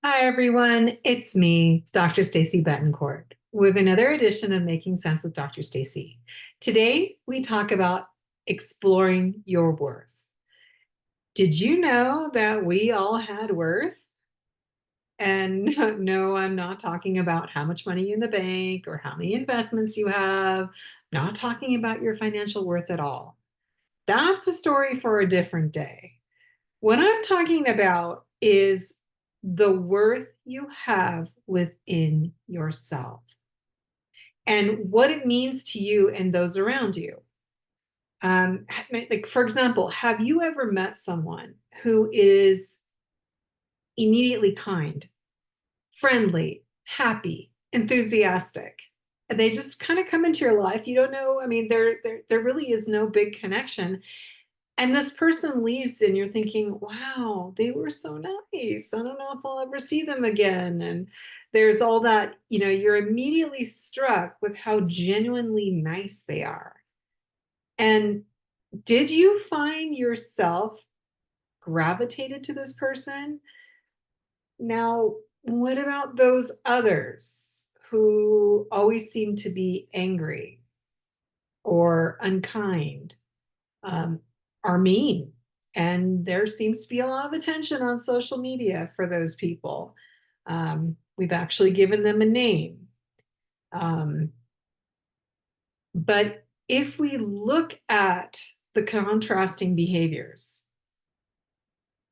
Hi, everyone. It's me, Dr. Stacy Betancourt, with another edition of Making Sense with Dr. Stacy. Today, we talk about exploring your worth. Did you know that we all had worth? And no, I'm not talking about how much money in the bank or how many investments you have. Not talking about your financial worth at all. That's a story for a different day. What I'm talking about is the worth you have within yourself and what it means to you and those around you. Like, for example, have you ever met someone who is immediately kind, friendly, happy, enthusiastic? And they just kind of come into your life. You don't know. I mean, there really is no big connection. And this person leaves, and you're thinking, wow, they were so nice. I don't know if I'll ever see them again. And there's all that, you're immediately struck with how genuinely nice they are. And did you find yourself gravitated to this person? Now, what about those others who always seem to be angry or unkind? um, are mean. And there seems to be a lot of attention on social media for those people. We've actually given them a name. Um, but if we look at the contrasting behaviors,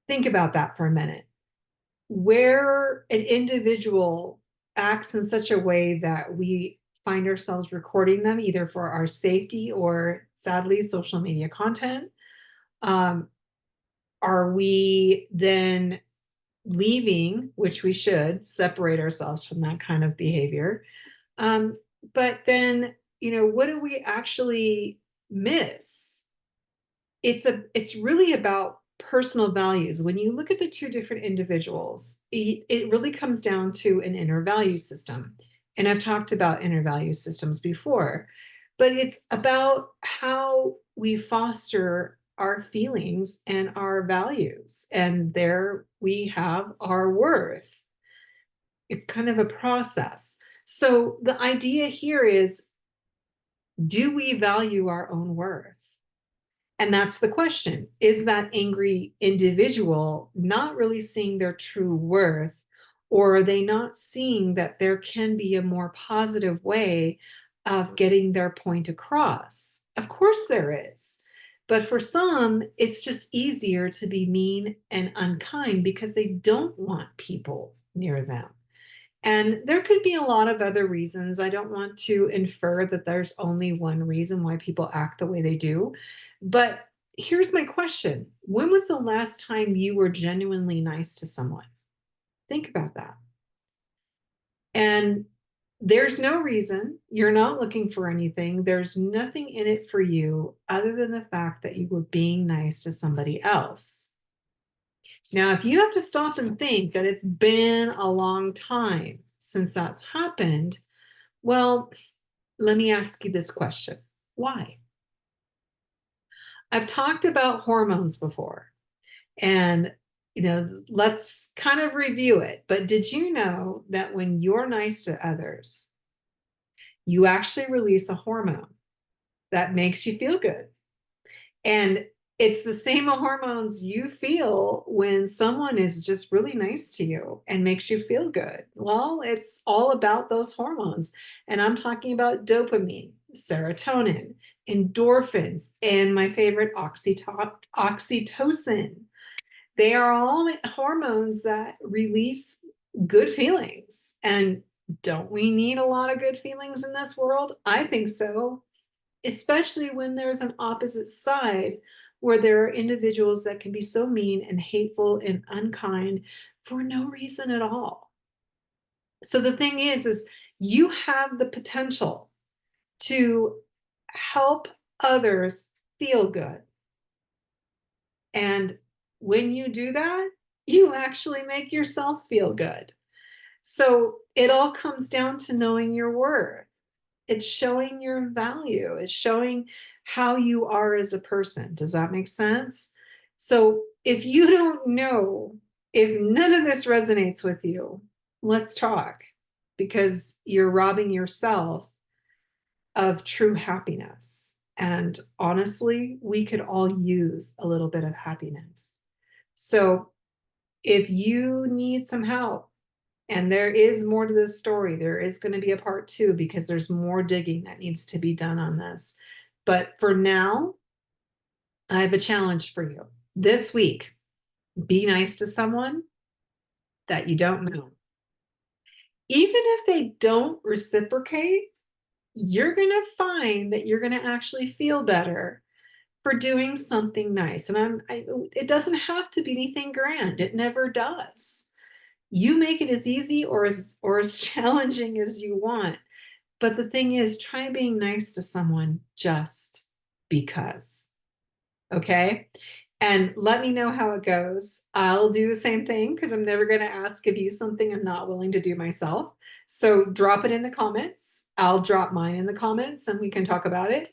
think about that for a minute. Where an individual acts in such a way that we find ourselves recording them either for our safety or sadly social media content, um, are we then leaving, which we should separate ourselves from that kind of behavior? But then, what do we actually miss? It's really about personal values. When you look at the two different individuals, it really comes down to an inner value system. And I've talked about inner value systems before, but it's about how we foster our feelings and our values. And there we have our worth. It's kind of a process. So the idea here is, do we value our own worth? And that's the question. Is that angry individual not really seeing their true worth, or are they not seeing that there can be a more positive way of getting their point across? Of course, there is. But for some, it's just easier to be mean and unkind because they don't want people near them. And there could be a lot of other reasons. I don't want to infer that there's only one reason why people act the way they do. But here's my question. When was the last time you were genuinely nice to someone? Think about that. And there's no reason. You're not looking for anything. There's nothing in it for you other than the fact that you were being nice to somebody else. Now, if you have to stop and think that it's been a long time since that's happened, well, let me ask you this question. Why? I've talked about hormones before, and let's kind of review it. But did you know that when you're nice to others, you actually release a hormone that makes you feel good? And it's the same hormones you feel when someone is just really nice to you and makes you feel good. Well, it's all about those hormones. And I'm talking about dopamine, serotonin, endorphins, and my favorite, oxytocin. They are all hormones that release good feelings. And don't we need a lot of good feelings in this world? I think so, especially when there's an opposite side where there are individuals that can be so mean and hateful and unkind for no reason at all. So the thing is you have the potential to help others feel good. And when you do that, you actually make yourself feel good. So it all comes down to knowing your worth. It's showing your value. It's showing how you are as a person. Does that make sense? So if you don't know If none of this resonates with you, let's talk, because you're robbing yourself of true happiness. And honestly, we could all use a little bit of happiness. So if you need some help, and there is more to this story, there is going to be a part two because there's more digging that needs to be done on this. But for now, I have a challenge for you. This week, be nice to someone that you don't know. Even if they don't reciprocate, you're going to find that you're going to actually feel better for doing something nice. And it doesn't have to be anything grand. It never does. You make it as easy or as challenging as you want. But the thing is, try being nice to someone just because. Okay. And let me know how it goes. I'll do the same thing because I'm never going to ask of you something I'm not willing to do myself. So drop it in the comments. I'll drop mine in the comments and we can talk about it.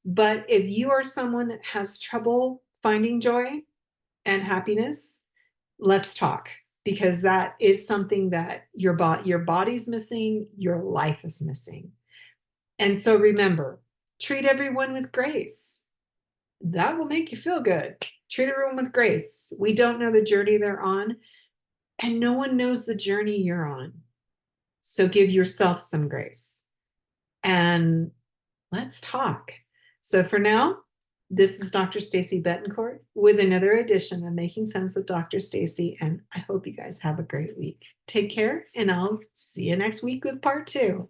But if you are someone that has trouble finding joy and happiness, let's talk, because that is something that your body's missing, your life is missing. And so remember, treat everyone with grace. That will make you feel good. Treat everyone with grace. We don't know the journey they're on, and no one knows the journey you're on. So give yourself some grace and let's talk. So for now, this is Dr. Stacy Betancourt with another edition of Making Sense with Dr. Stacy, and I hope you guys have a great week. Take care, and I'll see you next week with part two.